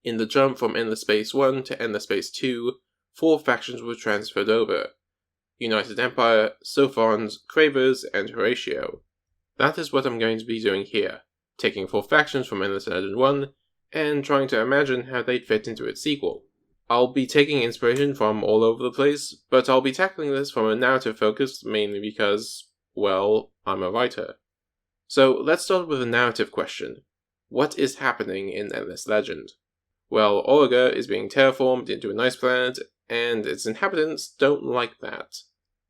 In the jump from Endless Space 1 to Endless Space 2, 4 factions were transferred over: United Empire, Sophons, Cravers, and Horatio. That is what I'm going to be doing here, taking 4 factions from Endless Legend 1, and trying to imagine how they'd fit into its sequel. I'll be taking inspiration from all over the place, but I'll be tackling this from a narrative focus mainly because, well, I'm a writer. So let's start with a narrative question. What is happening in Endless Legend? Well, Auriga is being terraformed into a nice planet, and its inhabitants don't like that.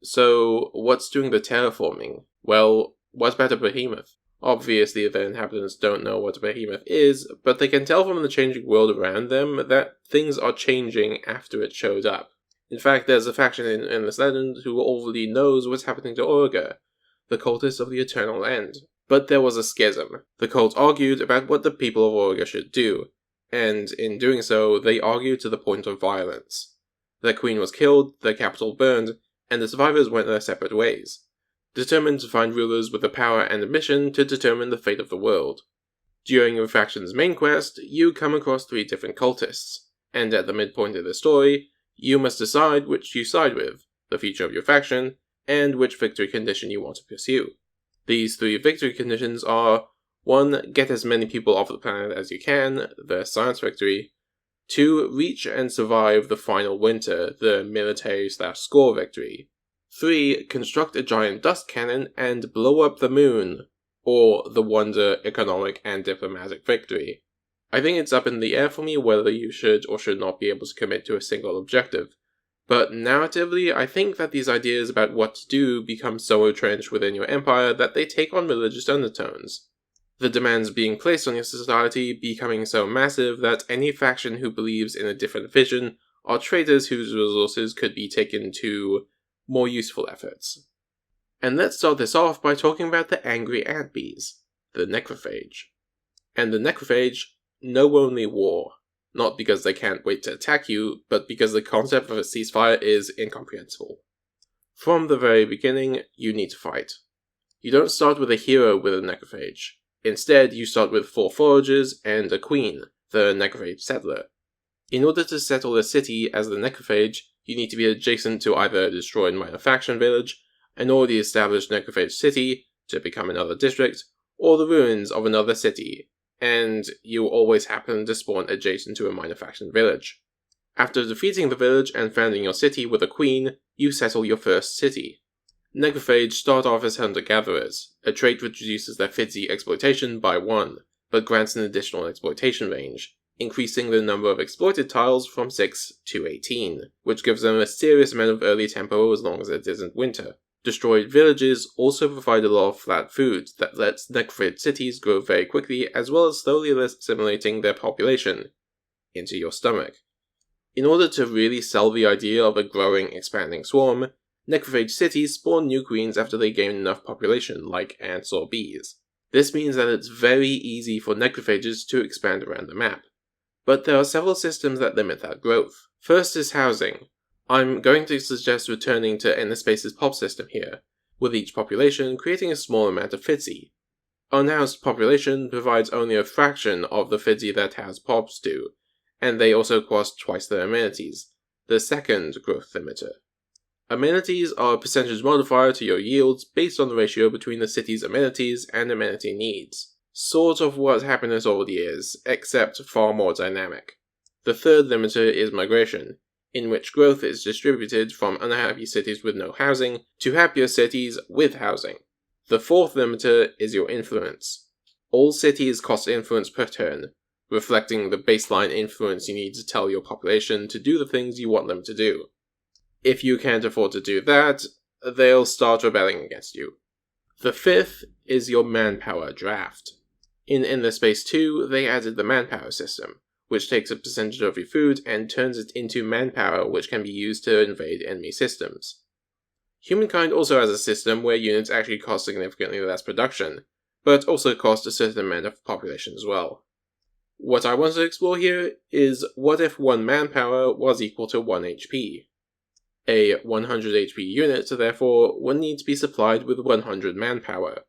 So, what's doing the terraforming? Well, what about a behemoth? Obviously, the inhabitants don't know what a behemoth is, but they can tell from the changing world around them that things are changing after it showed up. In fact, there's a faction in Endless Legend who already knows what's happening to Auriga, the cultists of the Eternal End. But there was a schism. The cult argued about what the people of Auriga should do, and in doing so, they argued to the point of violence. Their queen was killed, their capital burned, and the survivors went their separate ways, determined to find rulers with the power and ambition to determine the fate of the world. During your faction's main quest, you come across 3 different cultists, and at the midpoint of the story, you must decide which you side with, the future of your faction, and which victory condition you want to pursue. These 3 victory conditions are: 1. Get as many people off the planet as you can, the science victory. 2. Reach and survive the final winter, the military/score victory. 3. Construct a giant dust cannon and blow up the moon, or the wonder, economic, and diplomatic victory. I think it's up in the air for me whether you should or should not be able to commit to a single objective. But narratively, I think that these ideas about what to do become so entrenched within your empire that they take on religious undertones. The demands being placed on your society becoming so massive that any faction who believes in a different vision are traitors whose resources could be taken to more useful efforts. And let's start this off by talking about the angry ant-bees, the necrophage. And the necrophage know only war. Not because they can't wait to attack you, but because the concept of a ceasefire is incomprehensible. From the very beginning, you need to fight. You don't start with a hero with a necrophage. Instead, you start with 4 foragers and a queen, the necrophage settler. In order to settle a city as the necrophage, you need to be adjacent to either a destroyed minor faction village, an already established necrophage city, to become another district, or the ruins of another city, and you always happen to spawn adjacent to a minor faction village. After defeating the village and founding your city with a queen, you settle your first city. Necrophage start off as hunter-gatherers, a trait which reduces their fizzy exploitation by 1, but grants an additional exploitation range, increasing the number of exploited tiles from 6 to 18, which gives them a serious amount of early tempo as long as it isn't winter. Destroyed villages also provide a lot of flat food that lets necrophage cities grow very quickly, as well as slowly assimilating their population into your stomach. In order to really sell the idea of a growing, expanding swarm, necrophage cities spawn new queens after they gain enough population, like ants or bees. This means that it's very easy for necrophages to expand around the map. But there are several systems that limit that growth. First is housing. I'm going to suggest returning to Endless Space's pop system here, with each population creating a small amount of fizzy. Unhoused population provides only a fraction of the fizzy that housed pops do, and they also cost twice their amenities, the second growth limiter. Amenities are a percentage modifier to your yields based on the ratio between the city's amenities and amenity needs. Sort of what happiness already is, except far more dynamic. The third limiter is migration, in which growth is distributed from unhappy cities with no housing to happier cities with housing. The fourth limiter is your influence. All cities cost influence per turn, reflecting the baseline influence you need to tell your population to do the things you want them to do. If you can't afford to do that, they'll start rebelling against you. The fifth is your manpower draft. In Endless Space 2, they added the manpower system, which takes a percentage of your food and turns it into manpower which can be used to invade enemy systems. Humankind also has a system where units actually cost significantly less production, but also cost a certain amount of population as well. What I want to explore here is what if 1 manpower was equal to 1 HP? A 100 HP unit, therefore, would need to be supplied with 100 manpower.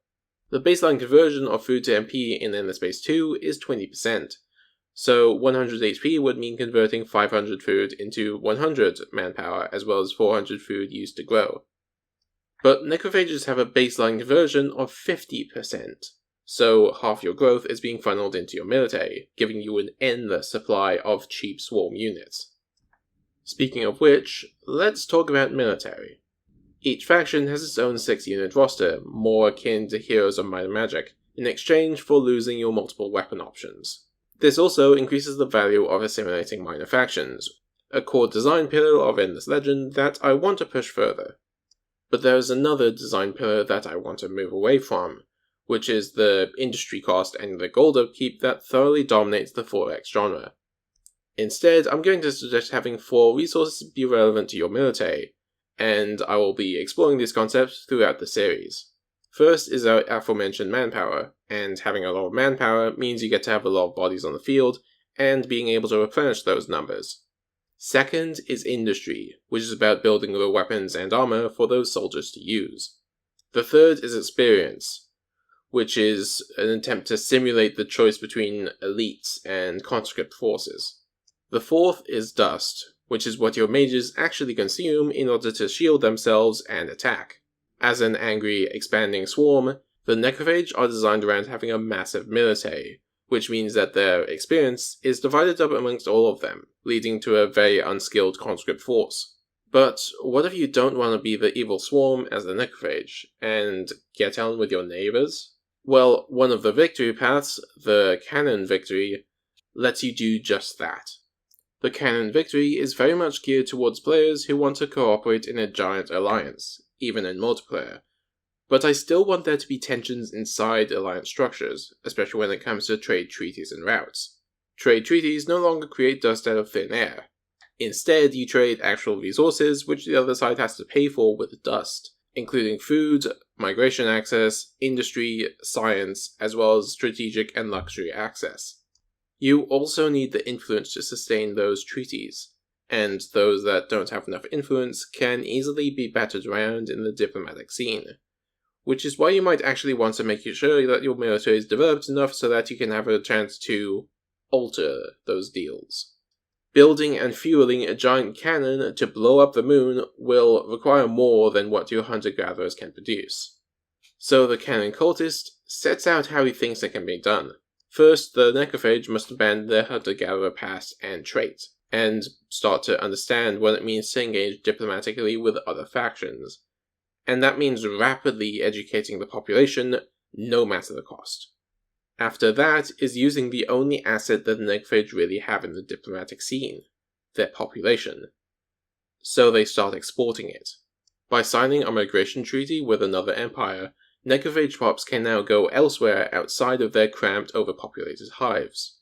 The baseline conversion of food to MP in Endless Space 2 is 20%, So 100 HP would mean converting 500 food into 100 manpower, as well as 400 food used to grow. But necrophages have a baseline conversion of 50%, so half your growth is being funneled into your military, giving you an endless supply of cheap swarm units. Speaking of which, let's talk about military. Each faction has its own 6-unit roster, more akin to Heroes of Might and Magic, in exchange for losing your multiple weapon options. This also increases the value of assimilating minor factions, a core design pillar of Endless Legend that I want to push further. But there is another design pillar that I want to move away from, which is the industry cost and the gold upkeep that thoroughly dominates the 4X genre. Instead, I'm going to suggest having 4 resources be relevant to your military, and I will be exploring these concepts throughout the series. First is our aforementioned manpower, and having a lot of manpower means you get to have a lot of bodies on the field, and being able to replenish those numbers. Second is industry, which is about building the weapons and armor for those soldiers to use. The third is experience, which is an attempt to simulate the choice between elites and conscript forces. The fourth is dust, which is what your mages actually consume in order to shield themselves and attack. As an angry, expanding swarm, the necrophage are designed around having a massive military, which means that their experience is divided up amongst all of them, leading to a very unskilled conscript force. But what if you don't want to be the evil swarm as the necrophage, and get on with your neighbors? Well, one of the victory paths, the Cannon Victory, lets you do just that. The Cannon Victory is very much geared towards players who want to cooperate in a giant alliance, even in multiplayer. But I still want there to be tensions inside alliance structures, especially when it comes to trade treaties and routes. Trade treaties no longer create dust out of thin air. Instead, you trade actual resources which the other side has to pay for with dust, including food, migration access, industry, science, as well as strategic and luxury access. You also need the influence to sustain those treaties, and those that don't have enough influence can easily be battered around in the diplomatic scene. Which is why you might actually want to make sure that your military is developed enough so that you can have a chance to alter those deals. Building and fueling a giant cannon to blow up the moon will require more than what your hunter-gatherers can produce. So the cannon cultist sets out how he thinks it can be done. First, the necrophage must abandon their hunter-gatherer past and trait, and start to understand what it means to engage diplomatically with other factions. And that means rapidly educating the population, no matter the cost. After that is using the only asset that the necrophage really have in the diplomatic scene, their population. So they start exporting it. By signing a migration treaty with another empire, necrophage pops can now go elsewhere outside of their cramped, overpopulated hives.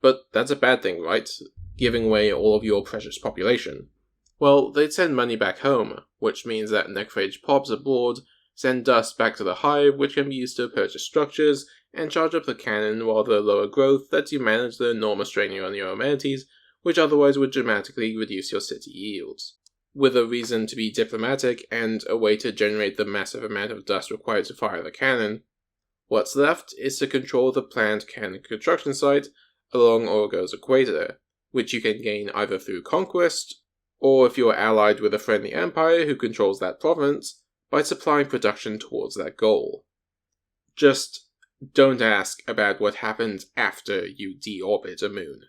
But that's a bad thing, right? Giving away all of your precious population. Well, they'd send money back home, which means that necrophage pops abroad send dust back to the hive, which can be used to purchase structures and charge up the cannon, while the lower growth lets you manage the enormous draining on your amenities, which otherwise would dramatically reduce your city yields. With a reason to be diplomatic and a way to generate the massive amount of dust required to fire the cannon, what's left is to control the planned cannon construction site along Orgo's equator, which you can gain either through conquest, or if you're allied with a friendly empire who controls that province, by supplying production towards that goal. Just don't ask about what happens after you deorbit a moon.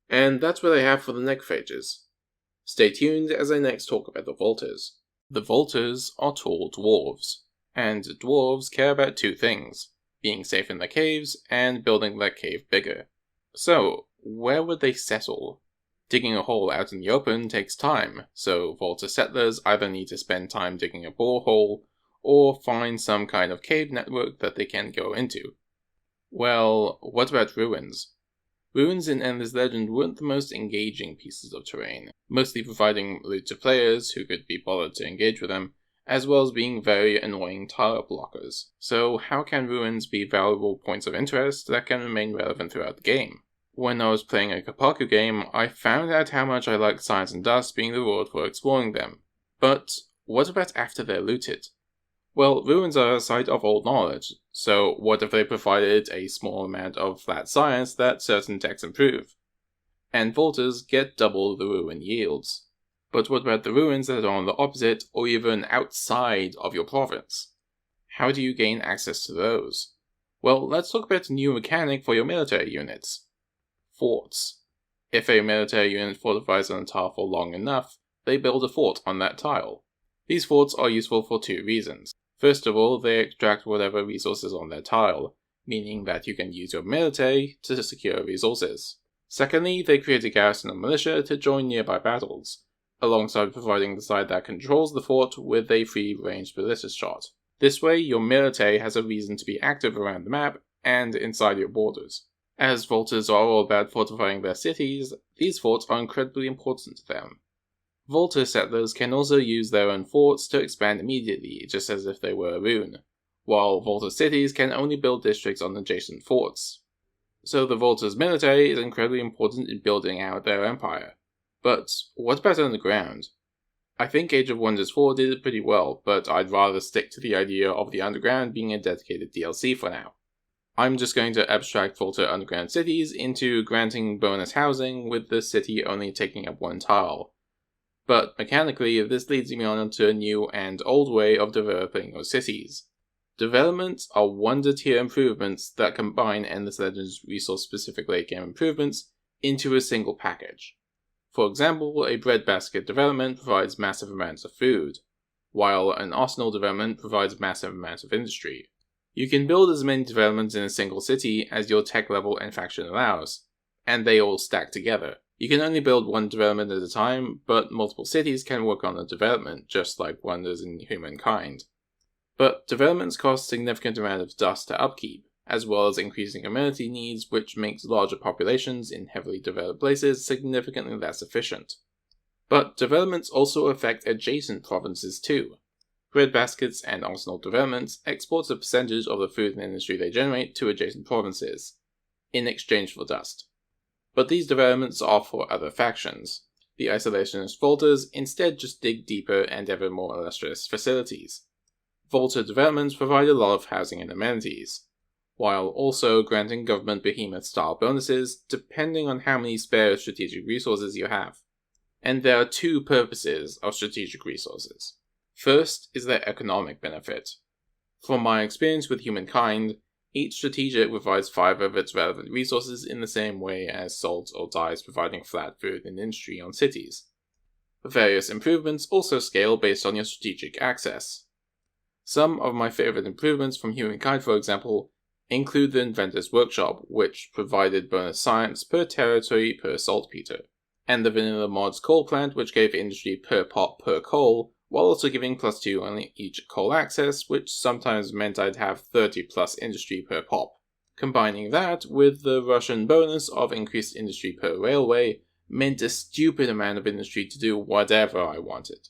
And that's what I have for the necrophages. Stay tuned as I next talk about the Volters. The Volters are tall dwarves, and dwarves care about two things, being safe in their caves and building their cave bigger. So, where would they settle? Digging a hole out in the open takes time, so Volta settlers either need to spend time digging a borehole, or find some kind of cave network that they can go into. Well, what about ruins? Ruins in Endless Legend weren't the most engaging pieces of terrain, mostly providing loot to players who could be bothered to engage with them, as well as being very annoying tile blockers. So how can ruins be valuable points of interest that can remain relevant throughout the game? When I was playing a Kapaku game, I found out how much I liked Science and Dust being the reward for exploring them. But what about after they're looted? Well, ruins are a site of old knowledge, so what if they provided a small amount of flat science that certain techs improve? And vaulters get double the ruin yields. But what about the ruins that are on the opposite or even outside of your province? How do you gain access to those? Well, let's talk about a new mechanic for your military units. Forts. If a military unit fortifies on a tile for long enough, they build a fort on that tile. These forts are useful for two reasons. First of all, they extract whatever resources on their tile, meaning that you can use your military to secure resources. Secondly, they create a garrison of militia to join nearby battles, alongside providing the side that controls the fort with a free-range ballistic shot. This way, your military has a reason to be active around the map and inside your borders. As vaulters are all about fortifying their cities, these forts are incredibly important to them. Vaulter settlers can also use their own forts to expand immediately, just as if they were a rune, while Vaulter cities can only build districts on adjacent forts. So the Vaulter's military is incredibly important in building out their empire. But what about underground? I think Age of Wonders 4 did it pretty well, but I'd rather stick to the idea of the underground being a dedicated DLC for now. I'm just going to abstract Vaulter underground cities into granting bonus housing with the city only taking up one tile. But mechanically, this leads me on to a new and old way of developing your cities. Developments are wonder-tier improvements that combine Endless Legends resource-specific late-game improvements into a single package. For example, a breadbasket development provides massive amounts of food, while an arsenal development provides massive amounts of industry. You can build as many developments in a single city as your tech level and faction allows, and they all stack together. You can only build one development at a time, but multiple cities can work on a development, just like wonders in humankind. But developments cost a significant amount of dust to upkeep, as well as increasing amenity needs, which makes larger populations in heavily developed places significantly less efficient. But developments also affect adjacent provinces too. Breadbaskets and arsenal developments export a percentage of the food and industry they generate to adjacent provinces, in exchange for dust. But these developments are for other factions. The isolationist Vaulters instead just dig deeper and ever more illustrious facilities. Vaulter developments provide a lot of housing and amenities, while also granting government behemoth-style bonuses depending on how many spare strategic resources you have. And there are two purposes of strategic resources. First is their economic benefit. From my experience with humankind, each strategic provides 5 of its relevant resources in the same way as salt or dyes providing flat food and industry on cities. Various improvements also scale based on your strategic access. Some of my favorite improvements from humankind, for example, include the Inventor's Workshop, which provided bonus science per territory per saltpeter, and the Vanilla Mod's Coal Plant, which gave industry per pot per coal, while also giving +2 on each coal access, which sometimes meant I'd have 30 plus industry per pop. Combining that with the Russian bonus of increased industry per railway meant a stupid amount of industry to do whatever I wanted.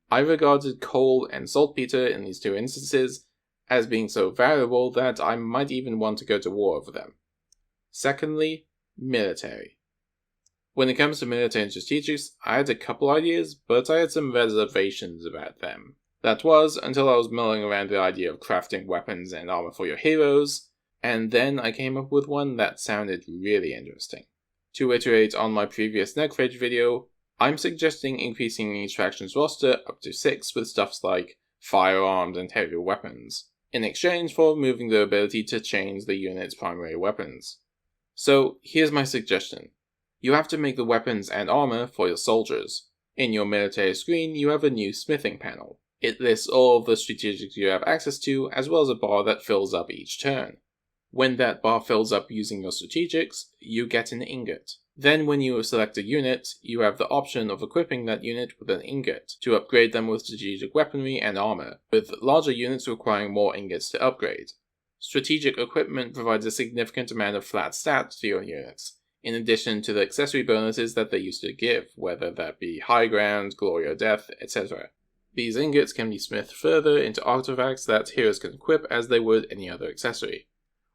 I regarded coal and saltpeter in these two instances as being so valuable that I might even want to go to war over them. Secondly, military. When it comes to military and strategics, I had a couple ideas, but I had some reservations about them. That was until I was mulling around the idea of crafting weapons and armor for your heroes, and then I came up with one that sounded really interesting. To iterate on my previous Necrage video, I'm suggesting increasing each faction's roster up to 6 with stuffs like firearms and heavier weapons, in exchange for removing the ability to change the unit's primary weapons. So here's my suggestion. You have to make the weapons and armor for your soldiers. In your military screen, you have a new smithing panel. It lists all of the strategics you have access to, as well as a bar that fills up each turn. When that bar fills up using your strategics, you get an ingot. Then when you select a unit, you have the option of equipping that unit with an ingot to upgrade them with strategic weaponry and armor, with larger units requiring more ingots to upgrade. Strategic equipment provides a significant amount of flat stats to your units, in addition to the accessory bonuses that they used to give, whether that be high ground, glory or death, etc. These ingots can be smithed further into artifacts that heroes can equip as they would any other accessory.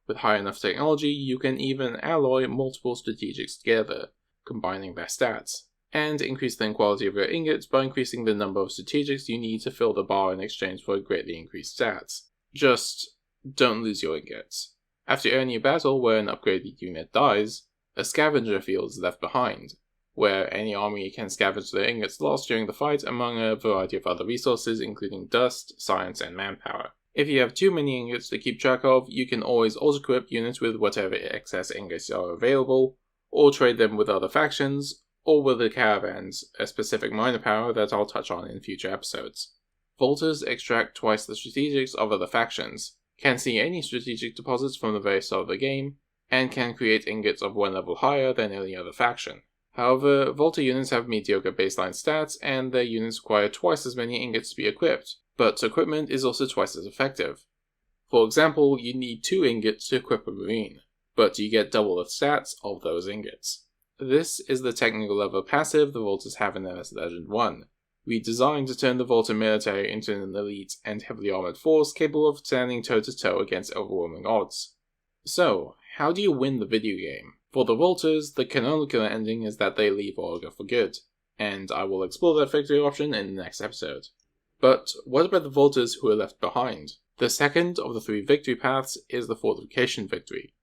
With high enough technology, you can even alloy multiple strategics together, combining their stats, and increase the quality of your ingots by increasing the number of strategics you need to fill the bar in exchange for greatly increased stats. Just don't lose your ingots. After earning a battle where an upgraded unit dies, a scavenger field is left behind, where any army can scavenge their ingots lost during the fight among a variety of other resources including dust, science, and manpower. If you have too many ingots to keep track of, you can always auto-equip units with whatever excess ingots are available, or trade them with other factions, or with the caravans, a specific minor power that I'll touch on in future episodes. Vaulters extract twice the strategics of other factions, can see any strategic deposits from the very start of the game, and can create ingots of one level higher than any other faction. However, Vaulter units have mediocre baseline stats, and their units require twice as many ingots to be equipped, but equipment is also twice as effective. For example, you need 2 ingots to equip a marine, but you get double the stats of those ingots. This is the technical level passive the Vaulters have in MS Legend 1, redesigned to turn the Vaulter military into an elite and heavily armored force capable of standing toe-to-toe against overwhelming odds. So, how do you win the video game? For the Vaulters, the canonical ending is that they leave Olga for good, and I will explore that victory option in the next episode. But what about the Vaulters who are left behind? The second of the 3 victory paths is the fortification victory.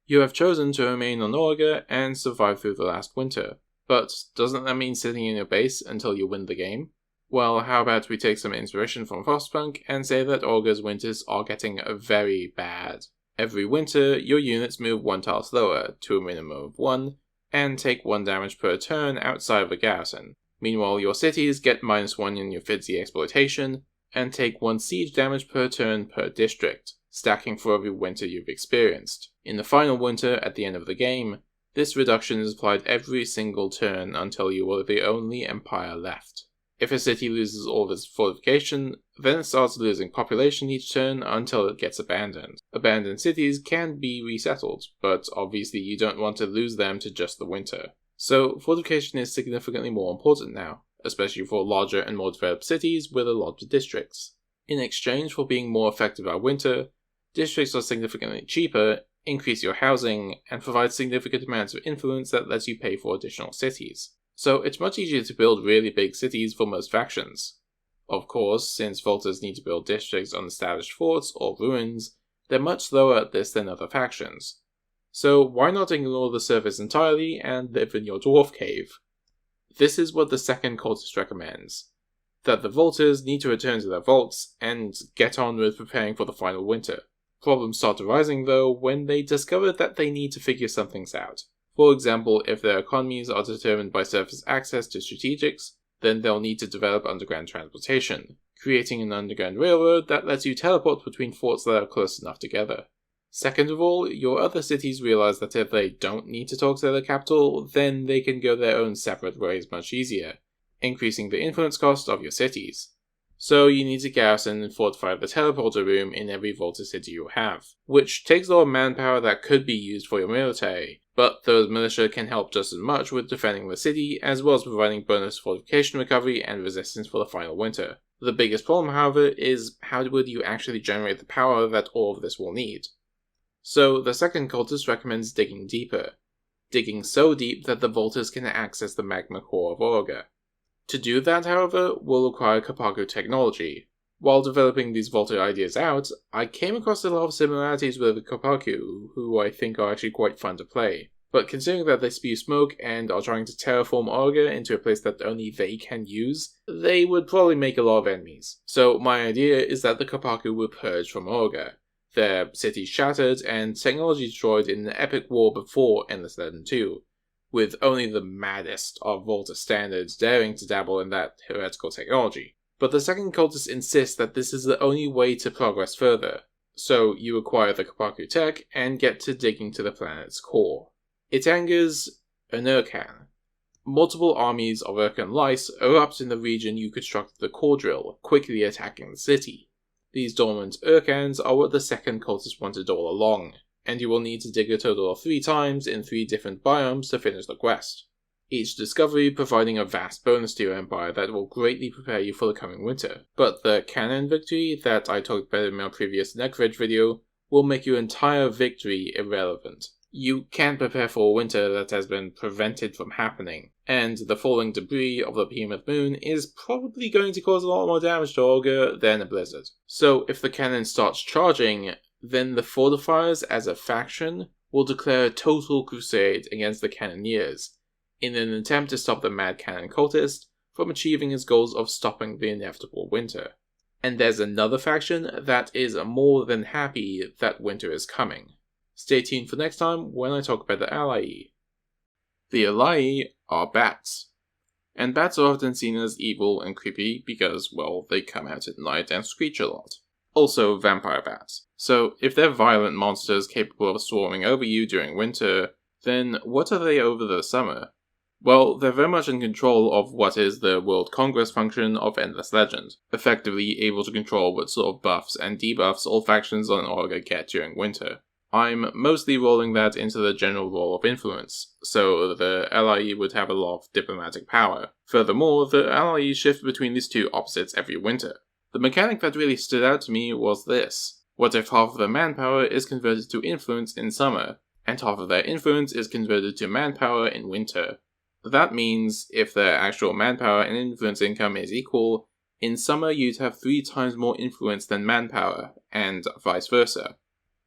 You have chosen to remain on Olga and survive through the last winter, but doesn't that mean sitting in your base until you win the game? Well, how about we take some inspiration from Frostpunk and say that Olga's winters are getting very bad. Every winter, your units move 1 tile slower, to a minimum of 1, and take 1 damage per turn outside of the garrison. Meanwhile, your cities get -1 in your FIDSI exploitation, and take 1 siege damage per turn per district, stacking for every winter you've experienced. In the final winter, at the end of the game, this reduction is applied every single turn until you are the only empire left. If a city loses all of its fortification, then it starts losing population each turn until it gets abandoned. Abandoned cities can be resettled, but obviously you don't want to lose them to just the winter. So fortification is significantly more important now, especially for larger and more developed cities with a lot of districts. In exchange for being more effective at winter, districts are significantly cheaper, increase your housing, and provide significant amounts of influence that lets you pay for additional cities. So it's much easier to build really big cities for most factions. Of course, since Vaulters need to build districts on established forts or ruins, they're much slower at this than other factions. So why not ignore the surface entirely and live in your dwarf cave? This is what the second cultist recommends, that the Vaulters need to return to their vaults and get on with preparing for the final winter. Problems start arising though when they discover that they need to figure some things out. For example, if their economies are determined by surface access to strategics, then they'll need to develop underground transportation, creating an underground railroad that lets you teleport between forts that are close enough together. Second of all, your other cities realize that if they don't need to talk to their capital, then they can go their own separate ways much easier, increasing the influence cost of your cities. So you need to garrison and fortify the teleporter room in every Vaulter city you have, which takes a lot of manpower that could be used for your military, but those militia can help just as much with defending the city, as well as providing bonus fortification recovery and resistance for the final winter. The biggest problem, however, is how would you actually generate the power that all of this will need? So the second cultist recommends digging deeper, digging so deep that the Vaulters can access the magma core of Orga. To do that, however, will require Kapaku technology. While developing these Vaulter ideas out, I came across a lot of similarities with the Kapaku, who I think are actually quite fun to play. But considering that they spew smoke and are trying to terraform Orga into a place that only they can use, they would probably make a lot of enemies. So my idea is that the Kapaku were purged from Orga, their cities shattered and technology destroyed in an epic war before Endless Legend 2, with only the maddest of Vaulter standards daring to dabble in that heretical technology. But the second cultists insist that this is the only way to progress further, so you acquire the Kapaku tech and get to digging to the planet's core. It angers an Urkan. Multiple armies of Urkan lice erupt in the region you constructed the core drill, quickly attacking the city. These dormant Urkans are what the second cultist wanted all along, and you will need to dig a total of 3 times in 3 different biomes to finish the quest. Each discovery providing a vast bonus to your empire that will greatly prepare you for the coming winter. But the canon victory that I talked about in my previous Necridge video will make your entire victory irrelevant. You can't prepare for a winter that has been prevented from happening, and the falling debris of the behemoth moon is probably going to cause a lot more damage to Olga than a blizzard. So if the cannon starts charging, then the fortifiers as a faction will declare a total crusade against the cannoneers, in an attempt to stop the Mad Cannon cultist from achieving his goals of stopping the inevitable winter. And there's another faction that is more than happy that winter is coming. Stay tuned for next time when I talk about the Ally. The Ally are bats. And bats are often seen as evil and creepy because, well, they come out at night and screech a lot. Also, vampire bats. So, if they're violent monsters capable of swarming over you during winter, then what are they over the summer? Well, they're very much in control of what is the World Congress function of Endless Legend, effectively able to control what sort of buffs and debuffs all factions on Olga get during winter. I'm mostly rolling that into the general role of influence, so the Ally would have a lot of diplomatic power. Furthermore, the Ally shift between these two opposites every winter. The mechanic that really stood out to me was this. What if half of their manpower is converted to influence in summer, and half of their influence is converted to manpower in winter? That means, if their actual manpower and influence income is equal, in summer you'd have 3 times more influence than manpower, and vice versa.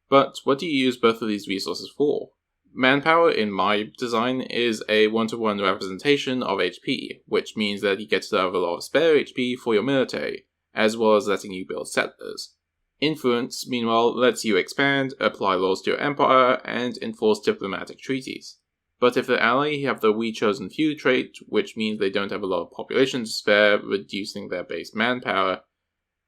But what do you use both of these resources for? Manpower in my design is a 1-to-1 representation of HP, which means that you get to have a lot of spare HP for your military, as well as letting you build settlers. Influence, meanwhile, lets you expand, apply laws to your empire, and enforce diplomatic treaties. But if the Ally have the We Chosen Few trait, which means they don't have a lot of population to spare, reducing their base manpower,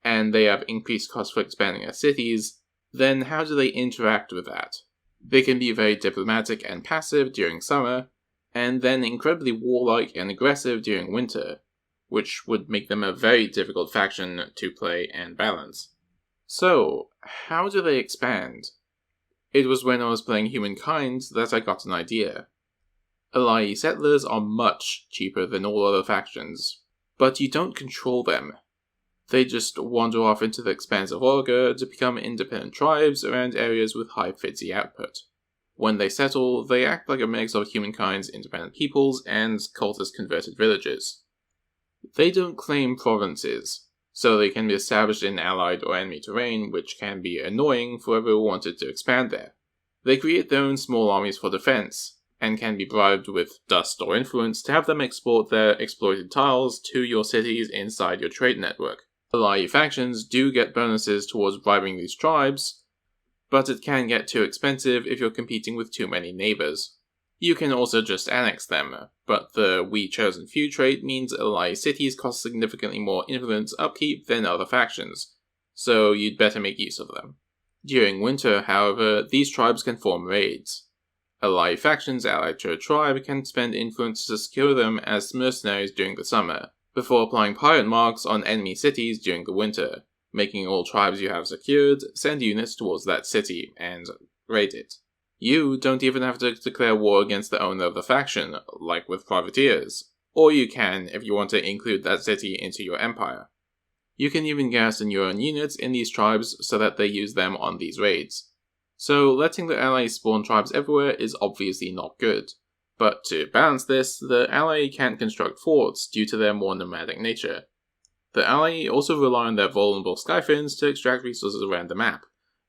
and they have increased costs for expanding their cities, then how do they interact with that? They can be very diplomatic and passive during summer, and then incredibly warlike and aggressive during winter, which would make them a very difficult faction to play and balance. So, how do they expand? It was when I was playing Humankind that I got an idea. Ally settlers are much cheaper than all other factions, but you don't control them. They just wander off into the expanse of Olga to become independent tribes around areas with high FTSE output. When they settle, they act like a mix of Humankind's independent peoples and cultist converted villages. They don't claim provinces, so they can be established in allied or enemy terrain, which can be annoying for whoever wanted to expand there. They create their own small armies for defense, and can be bribed with dust or influence to have them export their exploited tiles to your cities inside your trade network. Ally factions do get bonuses towards bribing these tribes, but it can get too expensive if you're competing with too many neighbors. You can also just annex them, but the We Chosen Few trait means Ally cities cost significantly more influence upkeep than other factions, so you'd better make use of them. During winter, however, these tribes can form raids. Ally factions allied to a tribe can spend influence to secure them as mercenaries during the summer, before applying pirate marks on enemy cities during the winter, making all tribes you have secured send units towards that city and raid it. You don't even have to declare war against the owner of the faction, like with privateers, or you can if you want to include that city into your empire. You can even garrison your own units in these tribes so that they use them on these raids. So letting the allies spawn tribes everywhere is obviously not good. But to balance this, the Ally can't construct forts due to their more nomadic nature. The Ally also rely on their vulnerable skyfins to extract resources around the map,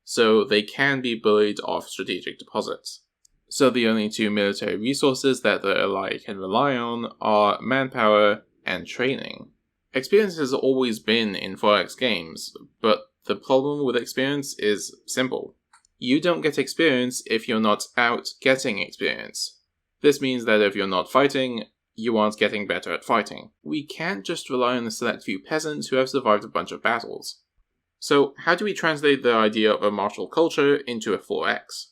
so they can be bullied off strategic deposits. So the only 2 military resources that the Ally can rely on are manpower and training. Experience has always been in 4X games, but the problem with experience is simple. You don't get experience if you're not out getting experience. This means that if you're not fighting, you aren't getting better at fighting. We can't just rely on the select few peasants who have survived a bunch of battles. So how do we translate the idea of a martial culture into a 4X?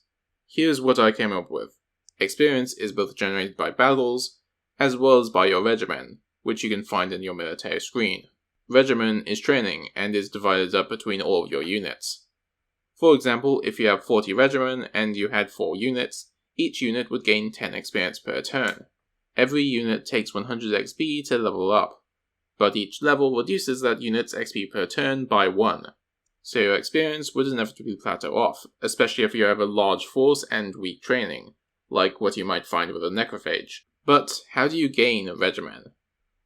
Here's what I came up with. Experience is both generated by battles, as well as by your regimen, which you can find in your military screen. Regimen is training, and is divided up between all of your units. For example, if you have 40 regimen and you had 4 units, each unit would gain 10 experience per turn. Every unit takes 100 XP to level up, but each level reduces that unit's XP per turn by 1. so your experience would inevitably plateau off, especially if you have a large force and weak training, like what you might find with a necrophage. But how do you gain a regimen?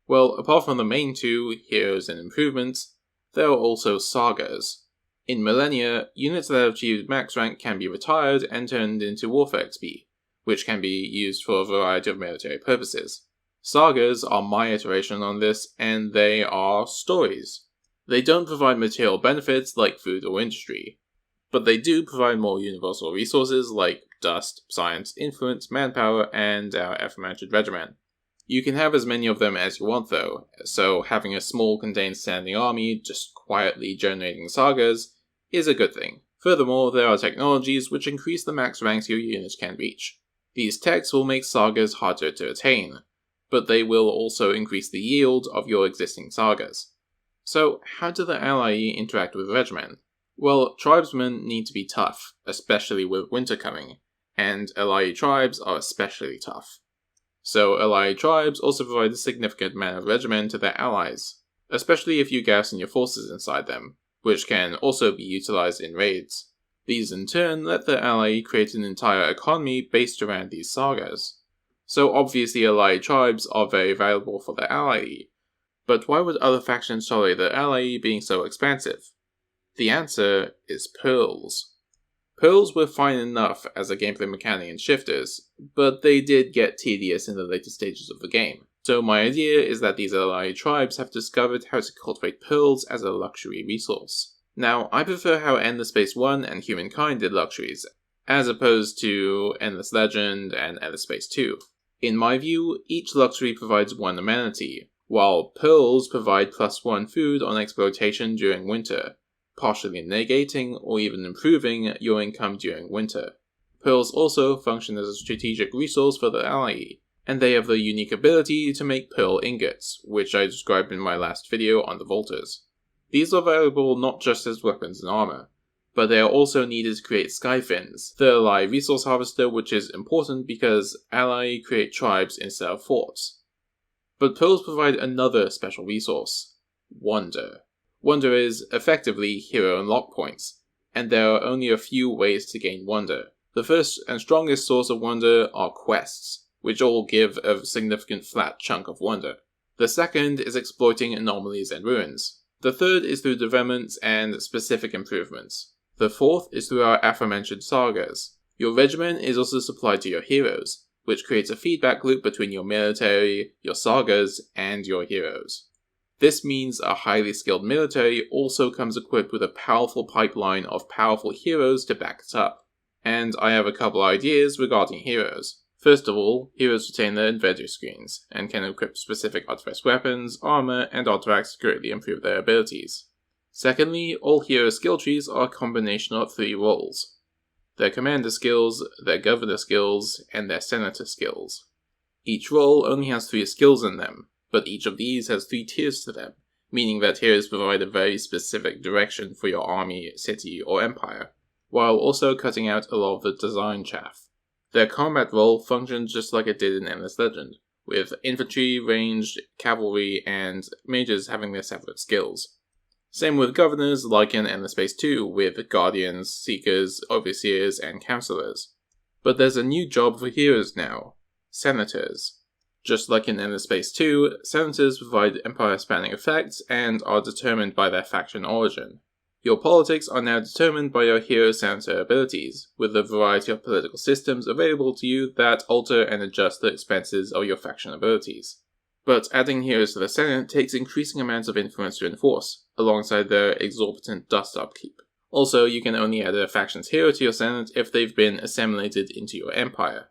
Well, apart from the main two, heroes and improvements, there are also sagas. In Millennia, units that have achieved max rank can be retired and turned into Warfare XP, which can be used for a variety of military purposes. Sagas are my iteration on this, and they are stories. They don't provide material benefits like food or industry, but they do provide more universal resources like dust, science, influence, manpower, and our aforementioned regimen. You can have as many of them as you want though, so having a small contained standing army just quietly generating sagas is a good thing. Furthermore, there are technologies which increase the max ranks your units can reach. These techs will make sagas harder to attain, but they will also increase the yield of your existing sagas. So, how do the ally interact with regimen? Well, tribesmen need to be tough, especially with winter coming, and ally tribes are especially tough. So, ally tribes also provide a significant amount of regimen to their allies, especially if you garrison your forces inside them, which can also be utilized in raids. These in turn let the ally create an entire economy based around these sagas. So obviously allied tribes are very valuable for the ally, but why would other factions tolerate the ally being so expansive? The answer is pearls. Pearls were fine enough as a gameplay mechanic in shifters, but they did get tedious in the later stages of the game. So my idea is that these allied tribes have discovered how to cultivate pearls as a luxury resource. Now, I prefer how Endless Space 1 and Humankind did luxuries, as opposed to Endless Legend and Endless Space 2. In my view, each luxury provides one amenity, while pearls provide +1 food on exploitation during winter, partially negating or even improving your income during winter. Pearls also function as a strategic resource for the ally, and they have the unique ability to make pearl ingots, which I described in my last video on the Volters. These are valuable not just as weapons and armor, but they are also needed to create Skyfins, the ally resource harvester, which is important because ally create tribes instead of forts. But pearls provide another special resource: wonder. Wonder is, effectively, hero unlock points, and there are only a few ways to gain wonder. The first and strongest source of wonder are quests, which all give a significant flat chunk of wonder. The second is exploiting anomalies and ruins. The third is through developments and specific improvements. The fourth is through our aforementioned sagas. Your regimen is also supplied to your heroes, which creates a feedback loop between your military, your sagas, and your heroes. This means a highly skilled military also comes equipped with a powerful pipeline of powerful heroes to back it up. And I have a couple ideas regarding heroes. First of all, heroes retain their inventory screens, and can equip specific artifacts, weapons, armor, and artifacts to greatly improve their abilities. Secondly, all hero skill trees are a combination of 3 roles: their commander skills, their governor skills, and their senator skills. Each role only has 3 skills in them, but each of these has 3 tiers to them, meaning that heroes provide a very specific direction for your army, city, or empire, while also cutting out a lot of the design chaff. Their combat role functions just like it did in Endless Legend, with infantry, ranged, cavalry, and mages having their separate skills. Same with governors, like in Endless Space 2, with guardians, seekers, overseers, and counselors. But there's a new job for heroes now: senators. Just like in Endless Space 2, senators provide empire-spanning effects and are determined by their faction origin. Your politics are now determined by your hero senator abilities, with a variety of political systems available to you that alter and adjust the expenses of your faction abilities. But adding heroes to the Senate takes increasing amounts of influence to enforce, alongside their exorbitant dust upkeep. Also, you can only add a faction's hero to your Senate if they've been assimilated into your empire.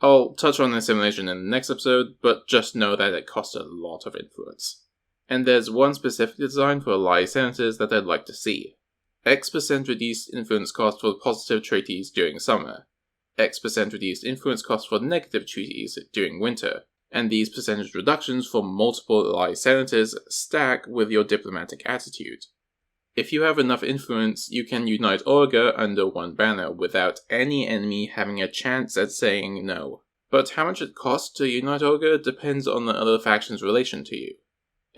I'll touch on assimilation in the next episode, but just know that it costs a lot of influence. And there's one specific design for ally senators that I'd like to see. X% reduced influence cost for positive treaties during summer, X% reduced influence cost for negative treaties during winter, and these percentage reductions for multiple ally senators stack with your diplomatic attitude. If you have enough influence, you can unite Orga under one banner without any enemy having a chance at saying no. But how much it costs to unite Orga depends on the other faction's relation to you.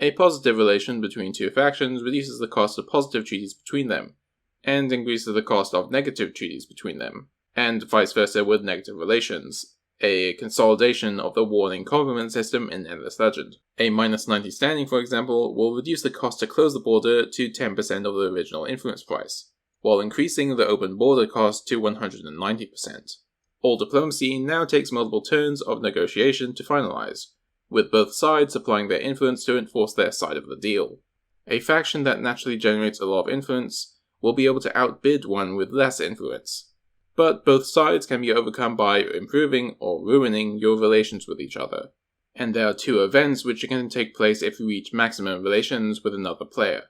A positive relation between two factions reduces the cost of positive treaties between them, and increases the cost of negative treaties between them, and vice versa with negative relations. A consolidation of the warning compliment system in Endless Legend. A -90 standing, for example, will reduce the cost to close the border to 10% of the original influence price, while increasing the open border cost to 190%. All diplomacy now takes multiple turns of negotiation to finalize, with both sides applying their influence to enforce their side of the deal. A faction that naturally generates a lot of influence will be able to outbid one with less influence. But both sides can be overcome by improving or ruining your relations with each other. And there are two events which can take place if you reach maximum relations with another player.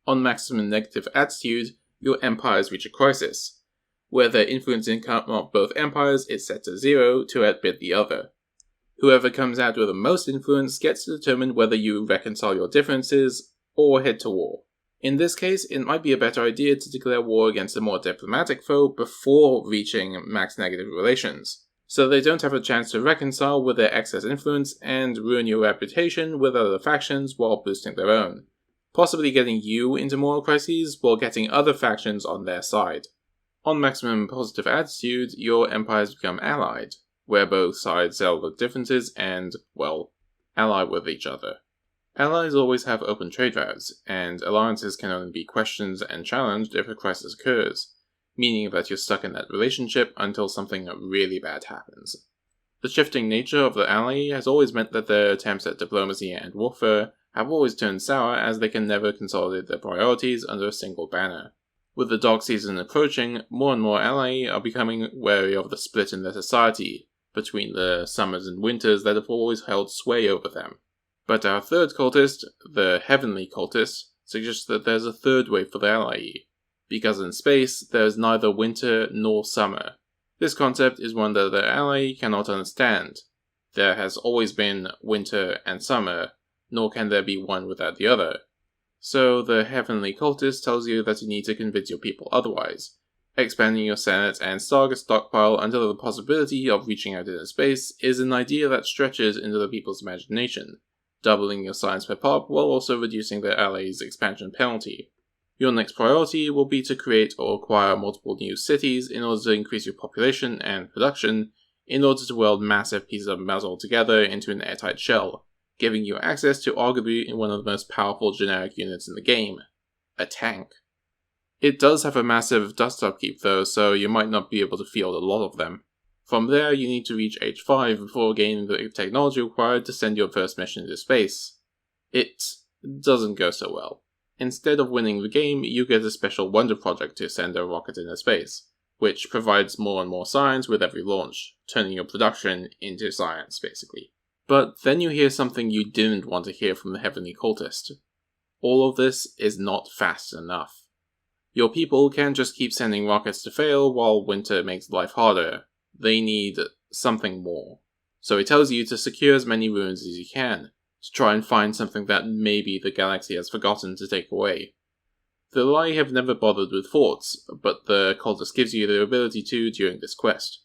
On maximum negative attitude, your empires reach a crisis, where their influence income of both empires is set to 0 to outbid the other. Whoever comes out with the most influence gets to determine whether you reconcile your differences or head to war. In this case, it might be a better idea to declare war against a more diplomatic foe before reaching max negative relations, so they don't have a chance to reconcile with their excess influence and ruin your reputation with other factions while boosting their own, possibly getting you into moral crises while getting other factions on their side. On maximum positive attitude, your empires become allied, where both sides settle the differences and, well, ally with each other. Allies always have open trade routes, and alliances can only be questioned and challenged if a crisis occurs, meaning that you're stuck in that relationship until something really bad happens. The shifting nature of the ally has always meant that their attempts at diplomacy and warfare have always turned sour as they can never consolidate their priorities under a single banner. With the dark season approaching, more and more allies are becoming wary of the split in their society between the summers and winters that have always held sway over them. But our third cultist, the Heavenly Cultist, suggests that there's a third way for the ally, because in space there is neither winter nor summer. This concept is one that the ally cannot understand. There has always been winter and summer, nor can there be one without the other. So the Heavenly Cultist tells you that you need to convince your people otherwise, expanding your Senate and Stargate stockpile until the possibility of reaching out into space is an idea that stretches into the people's imagination, doubling your science per pop while also reducing their allies' expansion penalty. Your next priority will be to create or acquire multiple new cities in order to increase your population and production, in order to weld massive pieces of metal together into an airtight shell, giving you access to arguably one of the most powerful generic units in the game, a tank. It does have a massive dust upkeep though, so you might not be able to field a lot of them. From there, you need to reach H5 before gaining the technology required to send your first mission into space. It doesn't go so well. Instead of winning the game, you get a special wonder project to send a rocket into space, which provides more and more science with every launch, turning your production into science, basically. But then you hear something you didn't want to hear from the Heavenly Cultist. All of this is not fast enough. Your people can't just keep sending rockets to fail while winter makes life harder. They need something more. So he tells you to secure as many ruins as you can, to try and find something that maybe the galaxy has forgotten to take away. The Ally have never bothered with forts, but the cultist gives you the ability to during this quest.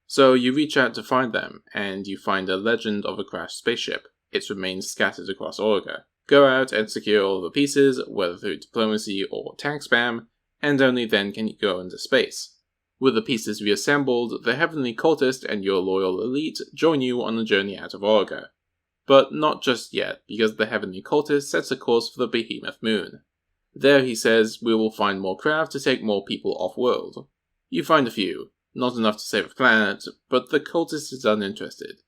So you reach out to find them, and you find a legend of a crashed spaceship, its remains scattered across Origa. Go out and secure all the pieces, whether through diplomacy or tank spam, and only then can you go into space. With the pieces reassembled, the Heavenly Cultist and your loyal elite join you on the journey out of Origa. But not just yet, because the Heavenly Cultist sets a course for the Behemoth Moon. There he says, we will find more craft to take more people off-world. You find a few, not enough to save a planet, but the cultist is uninterested.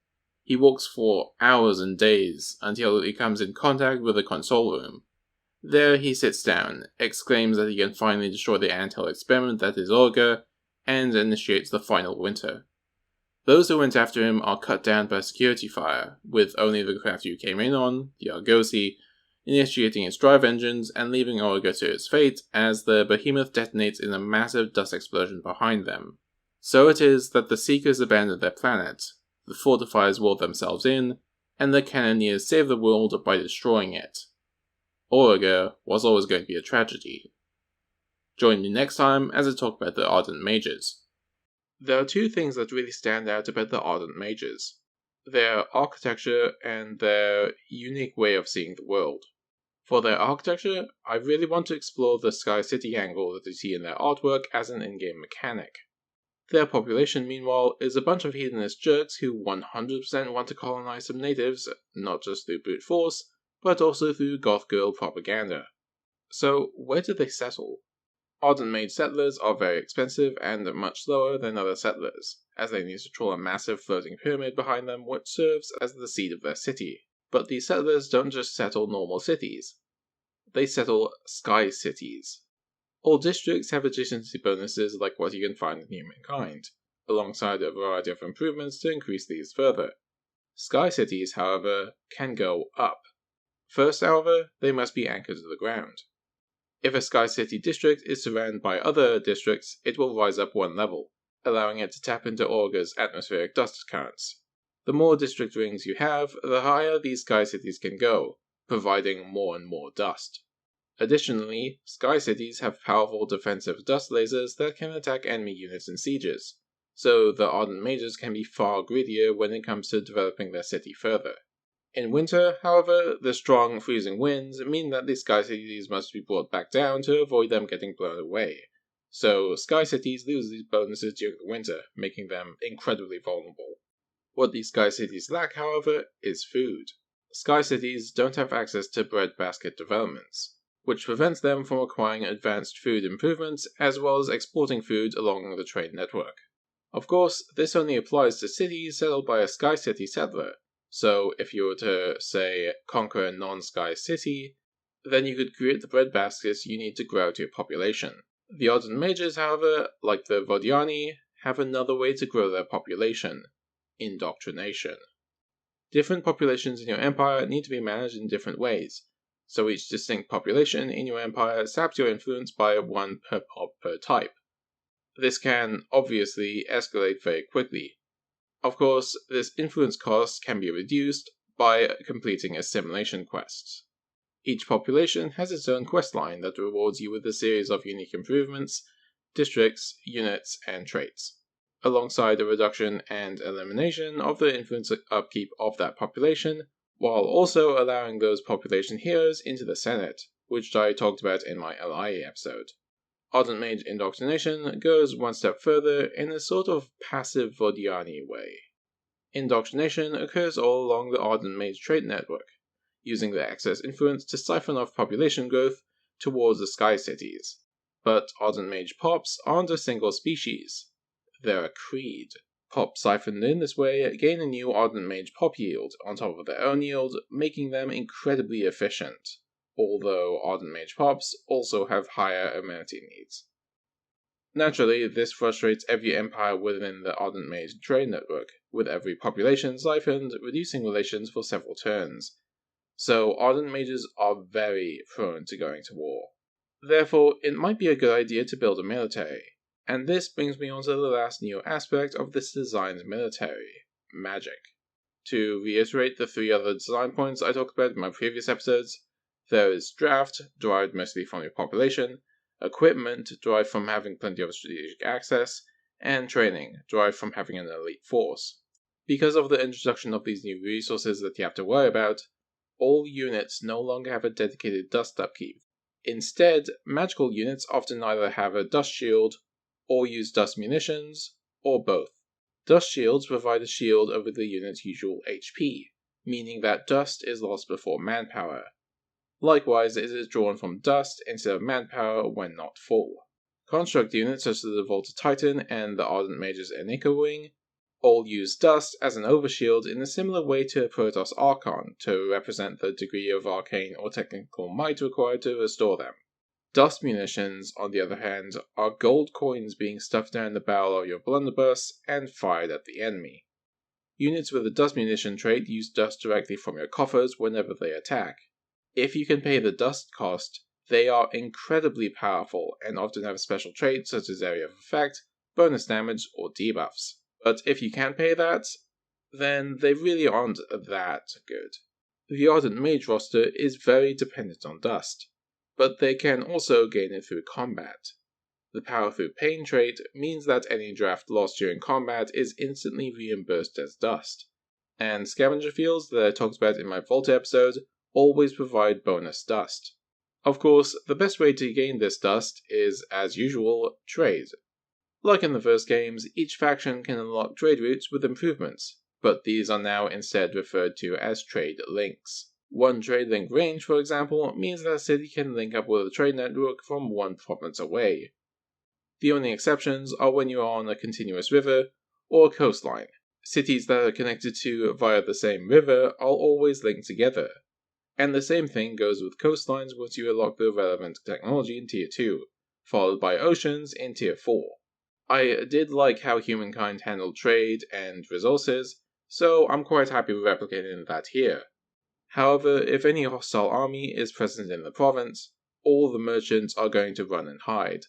He walks for hours and days, until he comes in contact with the console room. There he sits down, exclaims that he can finally destroy the anthill experiment that is Origa, and initiates the final winter. Those who went after him are cut down by security fire, with only the craft you came in on, the Argosy, initiating its drive engines and leaving Origa to its fate as the behemoth detonates in a massive dust explosion behind them. So it is that the Seekers abandon their planet, the Fortifiers wall themselves in, and the Cannoneers save the world by destroying it. Origa was always going to be a tragedy. Join me next time as I talk about the Ardent Mages. There are two things that really stand out about the Ardent Mages. their architecture, and their unique way of seeing the world. For their architecture, I really want to explore the Sky City angle that you see in their artwork as an in-game mechanic. Their population, meanwhile, is a bunch of hedonist jerks who 100% want to colonize some natives, not just through brute force, but also through goth girl propaganda. So, where do they settle? Ardent Mage settlers are very expensive and much slower than other settlers, as they need to draw a massive floating pyramid behind them which serves as the seat of their city. But these settlers don't just settle normal cities, they settle sky cities. All districts have adjacency bonuses like what you can find in Humankind, alongside a variety of improvements to increase these further. Sky cities, however, can go up. First, however, they must be anchored to the ground. If a Sky City district is surrounded by other districts, it will rise up one level, allowing it to tap into Aura's atmospheric dust currents. The more district rings you have, the higher these Sky Cities can go, providing more and more dust. Additionally, Sky Cities have powerful defensive dust lasers that can attack enemy units in sieges, so the Ardent Mages can be far greedier when it comes to developing their city further. In winter, however, the strong freezing winds mean that the Sky Cities must be brought back down to avoid them getting blown away. So, Sky Cities lose these bonuses during the winter, making them incredibly vulnerable. What these Sky Cities lack, however, is food. Sky Cities don't have access to breadbasket developments, which prevents them from acquiring advanced food improvements as well as exporting food along the trade network. Of course, this only applies to cities settled by a Sky City settler. So, if you were to, say, conquer a non-Sky City, then you could create the breadbaskets you need to grow out your population. The Ardent Mages, however, like the Vodiani, have another way to grow their population: indoctrination. Different populations in your empire need to be managed in different ways, so each distinct population in your empire saps your influence by 1 per pop per type. This can, obviously, escalate very quickly. Of course, this influence cost can be reduced by completing assimilation quests. Each population has its own quest line that rewards you with a series of unique improvements, districts, units, and traits, alongside a reduction and elimination of the influence upkeep of that population, while also allowing those population heroes into the Senate, which I talked about in my LI episode. Ardent Mage Indoctrination goes one step further in a sort of passive Vodiani way. Indoctrination occurs all along the Ardent Mage trait network, using their excess influence to siphon off population growth towards the Sky Cities. But Ardent Mage Pops aren't a single species, they're a creed. Pops siphoned in this way gain a new Ardent Mage Pop yield on top of their own yield, making them incredibly efficient, although Ardent Mage Pops also have higher amenity needs. Naturally, this frustrates every empire within the Ardent Mage trade network, with every population siphoned reducing relations for several turns. So Ardent Mages are very prone to going to war. Therefore, it might be a good idea to build a military. And this brings me on to the last new aspect of this design's military: magic. To reiterate the 3 other design points I talked about in my previous episodes, there is draft, derived mostly from your population, equipment, derived from having plenty of strategic access, and training, derived from having an elite force. Because of the introduction of these new resources that you have to worry about, all units no longer have a dedicated dust upkeep. Instead, magical units often either have a dust shield, or use dust munitions, or both. Dust shields provide a shield over the unit's usual HP, meaning that dust is lost before manpower. Likewise, it is drawn from dust instead of manpower when not full. Construct units such as the Volta Titan and the Ardent Mage's Enika Wing all use dust as an overshield in a similar way to a Protoss Archon to represent the degree of arcane or technical might required to restore them. Dust munitions, on the other hand, are gold coins being stuffed down the barrel of your blunderbuss and fired at the enemy. Units with a dust munition trait use dust directly from your coffers whenever they attack. If you can pay the dust cost, they are incredibly powerful and often have special traits such as area of effect, bonus damage, or debuffs. But if you can't pay that, then they really aren't that good. The Ardent Mage roster is very dependent on dust, but they can also gain it through combat. The Power Through Pain trait means that any draft lost during combat is instantly reimbursed as dust. And scavenger fields that I talked about in my Volta episode always provide bonus dust. Of course, the best way to gain this dust is, as usual, trade. Like in the first games, each faction can unlock trade routes with improvements, but these are now instead referred to as trade links. One trade link range, for example, means that a city can link up with a trade network from one province away. The only exceptions are when you are on a continuous river or coastline. Cities that are connected to via the same river are always linked together. And the same thing goes with coastlines once you unlock the relevant technology in Tier 2, followed by oceans in Tier 4. I did like how humankind handled trade and resources, so I'm quite happy with replicating that here. However, if any hostile army is present in the province, all the merchants are going to run and hide,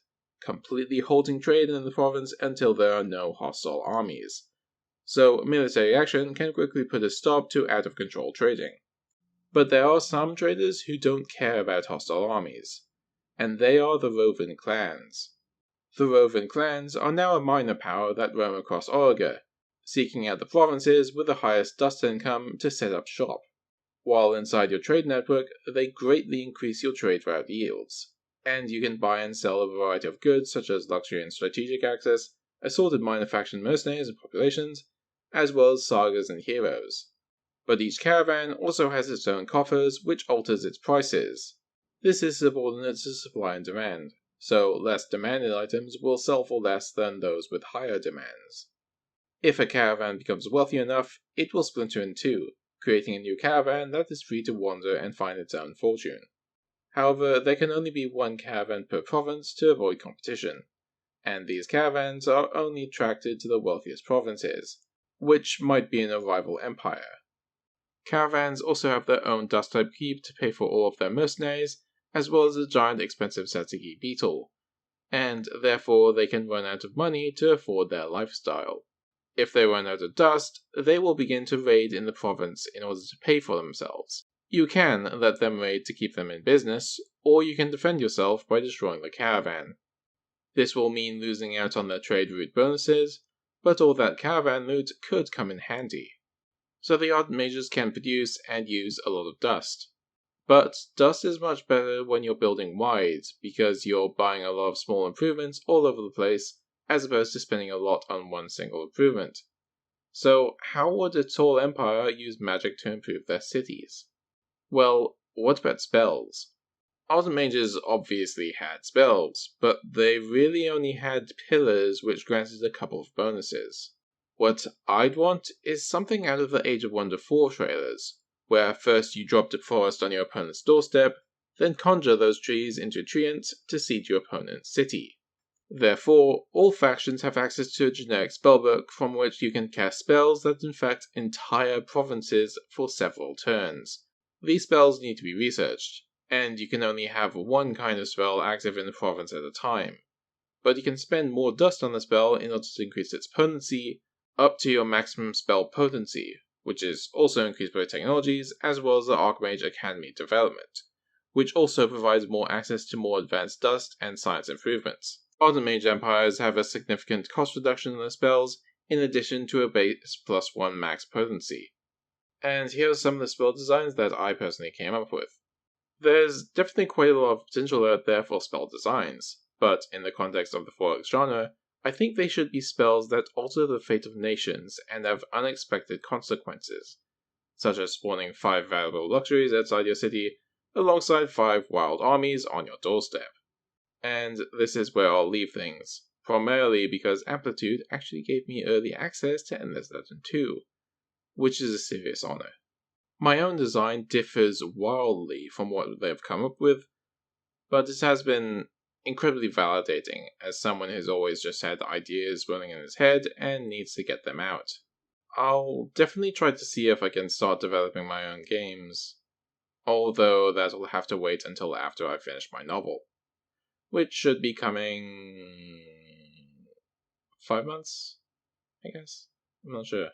completely halting trade in the province until there are no hostile armies. So military action can quickly put a stop to out-of-control trading. But there are some traders who don't care about hostile armies, and they are the Rovin clans. The Rovin clans are now a minor power that roam across Origa, seeking out the provinces with the highest dust income to set up shop. While inside your trade network, they greatly increase your trade route yields, and you can buy and sell a variety of goods such as luxury and strategic access, assorted minor faction mercenaries and populations, as well as sagas and heroes. But each caravan also has its own coffers, which alters its prices. This is subordinate to supply and demand, so less demanded items will sell for less than those with higher demands. If a caravan becomes wealthy enough, it will splinter in two, creating a new caravan that is free to wander and find its own fortune. However, there can only be one caravan per province to avoid competition, and these caravans are only attracted to the wealthiest provinces, which might be in a rival empire. Caravans also have their own dust-type keep to pay for all of their mercenaries, as well as a giant expensive Satsuki beetle, and therefore they can run out of money to afford their lifestyle. If they run out of dust, they will begin to raid in the province in order to pay for themselves. You can let them raid to keep them in business, or you can defend yourself by destroying the caravan. This will mean losing out on their trade route bonuses, but all that caravan loot could come in handy. So the odd mages can produce and use a lot of dust. But dust is much better when you're building wide, because you're buying a lot of small improvements all over the place, as opposed to spending a lot on one single improvement. So how would a tall empire use magic to improve their cities? Well, what about spells? Ardent mages obviously had spells, but they really only had pillars which granted a couple of bonuses. What I'd want is something out of the Age of Wonder 4 trailers, where first you drop the forest on your opponent's doorstep, then conjure those trees into treants to siege your opponent's city. Therefore, all factions have access to a generic spellbook from which you can cast spells that infect entire provinces for several turns. These spells need to be researched, and you can only have one kind of spell active in the province at a time. But you can spend more dust on the spell in order to increase its potency, up to your maximum spell potency, which is also increased by technologies as well as the Archmage Academy development, which also provides more access to more advanced dust and science improvements. Ardent Mage Empires have a significant cost reduction in their spells, in addition to a base +1 max potency. And here are some of the spell designs that I personally came up with. There's definitely quite a lot of potential out there for spell designs, but in the context of the 4X genre, I think they should be spells that alter the fate of nations and have unexpected consequences, such as spawning 5 valuable luxuries outside your city, alongside 5 wild armies on your doorstep. And this is where I'll leave things, primarily because Amplitude actually gave me early access to Endless Legend 2, which is a serious honor. My own design differs wildly from what they've come up with, but it has been incredibly validating as someone who's always just had ideas running in his head and needs to get them out. I'll definitely try to see if I can start developing my own games, although that'll have to wait until after I finish my novel, which should be coming 5 months, I guess? I'm not sure.